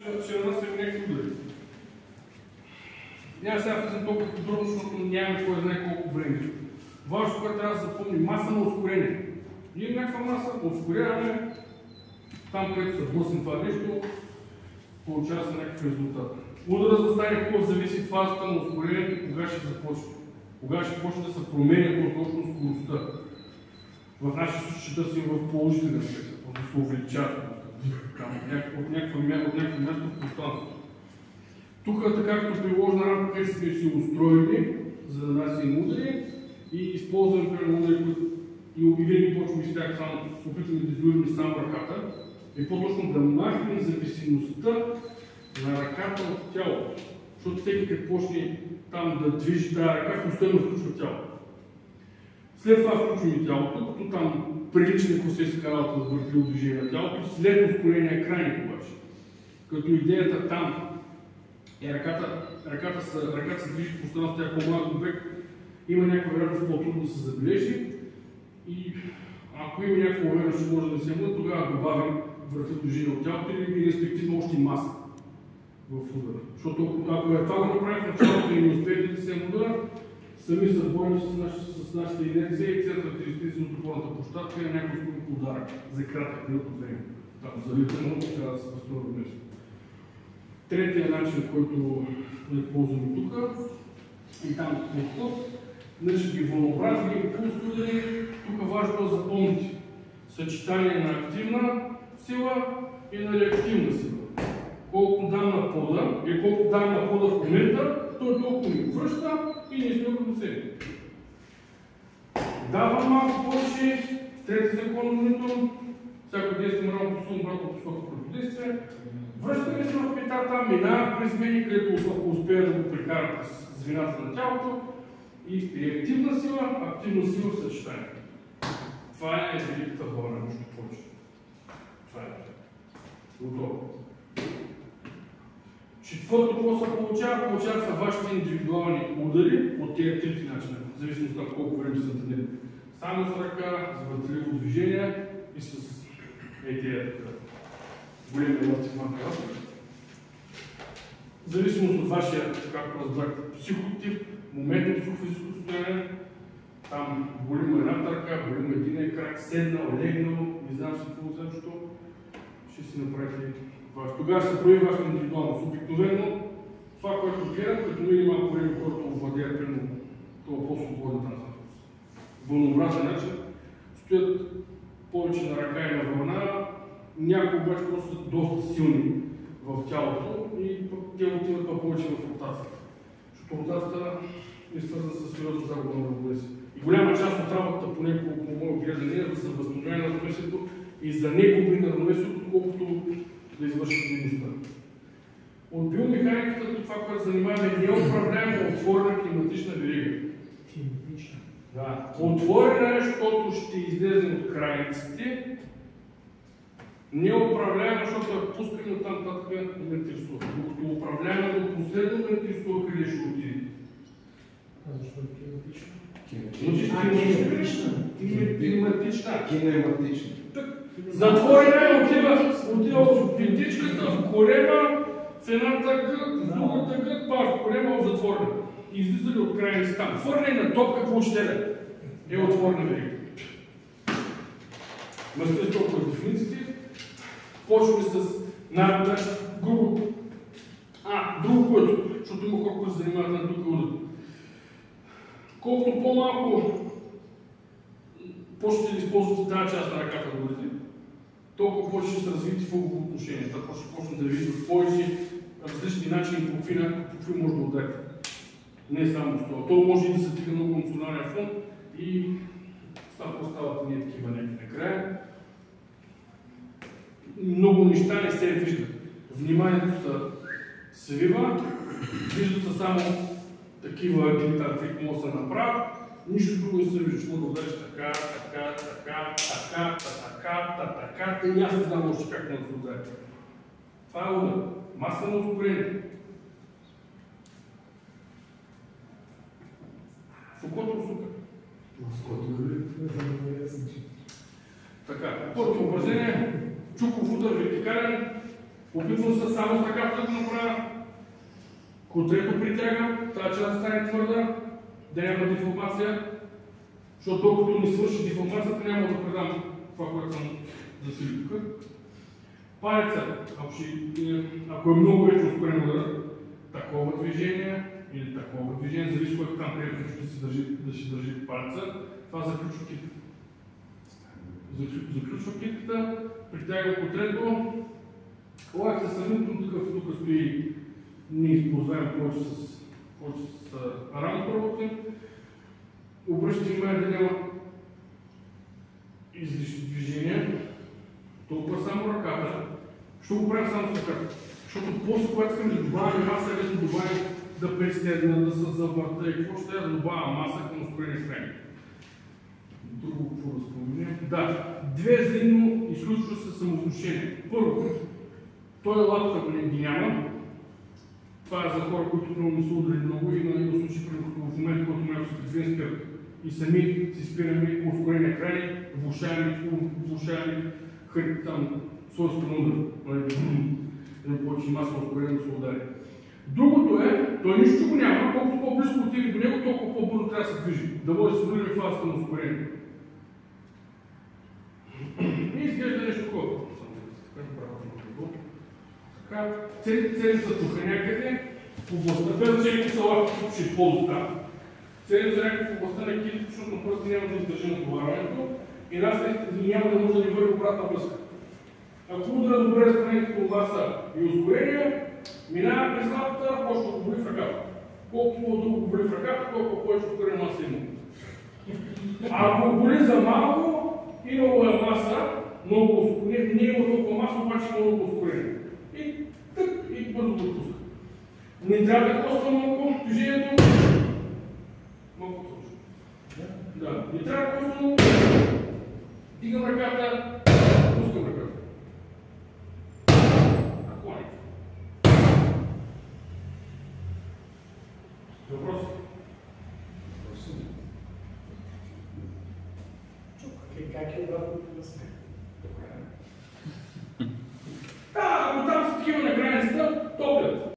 Ще нанасяме някакви удари. Няма сега влизам толкова подробно, защото нямаме кой знае колко време. Важно, което трябва да се запомни, маса на ускорение. Ние някаква маса ускоряваме там, където се блъсне това нещо, получава се някакъв резултат. Ударът за да стане хубав зависи от фазата на ускорението, кога ще започне. Кога ще почне да се променя по-точно скоростта. В нашия случай ще търсим в положителен аспект, да се увеличава от някакво място в пространството. Тук, така като приложена рамка, където сме си устроили, за да нанасяме удари и използваме примерно удари, и винаги почваме с тях само, се опитваме да изолираме само ръката, и по-точно да махнем зависимостта на ръката от тялото. Защото всеки като почне там да движи тази ръка, постоянно включва тялото. След това включваме тялото, като там прилични процеси каралата да въртливо движение на тялото, след ускорение крайник обаче. Като идеята там е ръката се движи в пространството, тя е по-малък обект, има някаква вероятност по-трудно да се забележи и ако има някаква увереност, че може да се мъда, тогава добавим въртливо движение от тялото или респективно още маса в удара. Защото ако това го направим в началото и не успеете да се мъда, сами се борим с нашата инерция и цялата характеристика от опорната площадка и някой скорик удар за кратък период от време. Там за литър трябва да се възстанови вместо. Третия начин, който ползваме тук и там подход, значи ги вълнообразни импулсни удари. Тук важно да запомните съчетание на активна сила и на реактивна сила. Колко дам на пода и колко дам на пода в момента, той толкова ми връща и не сме равносени. Давам малко повече, трети закон на Нютон, всяко действие равно посилно, обратно посока противодействие. Връщаме се в петата, минава през мен, където успея да го прекарате с звената на тялото и реактивна сила, активна сила в съчетание. Това е великата вълна, нищо повече. Това е. Готово. Четвърто, какво се получава? Получават са вашите индивидуални удари от тези трите начина, в зависимост от колко време са тренирани. Само с ръка, с въртливо движение и с тези големи еластик макара. В зависимост от вашия, както разбрахте, психотип, моментно психофизическо състояние, там болим едната ръка, болим единия крак, седнал, легнал, не знам си какво защото ще си направите ваш. Тогава се прояви вашата индивидуалност. Обикновено това, което гледам, като мине малко време, което овладеят примерно това по-свободен транспорт. Вълнообразен начин стоят повече на ръка и на вълна, някои обаче просто са доста силни в тялото и те отиват повече в ротацията. Защото ротацията е свързана с сериозна загуба на равновесие. И голяма част от работата, поне по мое гледане, е да се възстановява на равновесието и за негуби на равновесието, колкото да извършат дейността. От биомеханиката това, което занимаваме, не е управляема отворена климатична верига. Климатична? Да. Отворена е, защото ще излезем от крайниците. Не е управляема, защото я пускаме от там татък не интересува. Докато управляема до последно не интересува къде ще отиде. А защо е климатична? Кинематична. Затворена е, отива в пинтичката, в корема, в едната гът, в другата гът, пак в корема, в затворена. И излизали от крайници там. Хвърля и на топка, какво ще е отворена верига. Мъсте с толкова дефинициите. Почваме с грубо. Друго което, защото има хора, които се занимават на тук и удът. Колкото по-малко почнете да използвате тази част на ръката да удите, толкова повече ще се развити в отношенията. Ще почнете да видите повече различни начини по какви може да ударите. Не само с това. То може и да се стига много емоционален фон и това стават ние такива някакви накрая. Много неща не се виждат. Вниманието се свива, виждат се само такива агитар, които могат да се направят, нищо друго не се вижда. Може да удариш така, и аз не знам още как да се удари. Това е удар. Маса на ускорение. В окото сука. Така, първото упражнение, чуков удар вертикален, Опитвам се само с ръката да го направя. Котрето притягам, тази част да стане твърда, да няма деформация, защото докато не свърши деформацията, няма да предам това, което съм засилил тук. Палеца, ако е много вече ускорен удар, такова движение или такова движение, зависи който там приятел ще държи палеца, това заключва китката. Заключва китката, притягам котрето, лакът сравнително такъв, тук стои, ние използваем повече с рамото работим. Обръщате внимание да няма излишни движения. Толкова само ръката. Ще го правим само с ръката. Защото после, когато искам да добавим маса, лесно добавим да престегна, да се завърта и какво ще да добавя маса към ускорение храни. Друго какво да спомене. Да, две взаимно изключва се самовнушение. Първо, той лапка ги няма. Това е за хора, които не са ударили много и на един случай, в момента, който ме се спират и сами си спираме ускорение край, влушаваме там свойствен удар, да получи маса ускорение да се удари. Другото е, той нищо го няма, колкото по-близко отиде до него, толкова по-бързо трябва да се движи, да може да се върне фазата на ускорение. И изглежда нещо такова. Така, цели са тук някъде в областта, без значение са лапки, които ще използват там. Цели са някъде в областта на китите, защото на пръста няма да издържи натоварването и нас няма да може да ни върви обратна връзка. Ако удара добре разпределението маса и ускорение, минава през лапата, почва да го боли в ръката. Колкото по-дълго го боли в ръката, толкова повече ускорение маса има. Ако боли за малко, имало е маса, много ускорение, не има толкова маса, обаче има много ускорение. И тък, и бързо го отпуска. Не трябва да коства малко движението. Малко точно. Да, не трябва да коства много. Дигам ръката, пускам ръката. Наклони. Въпрос? Как е обратната връзка?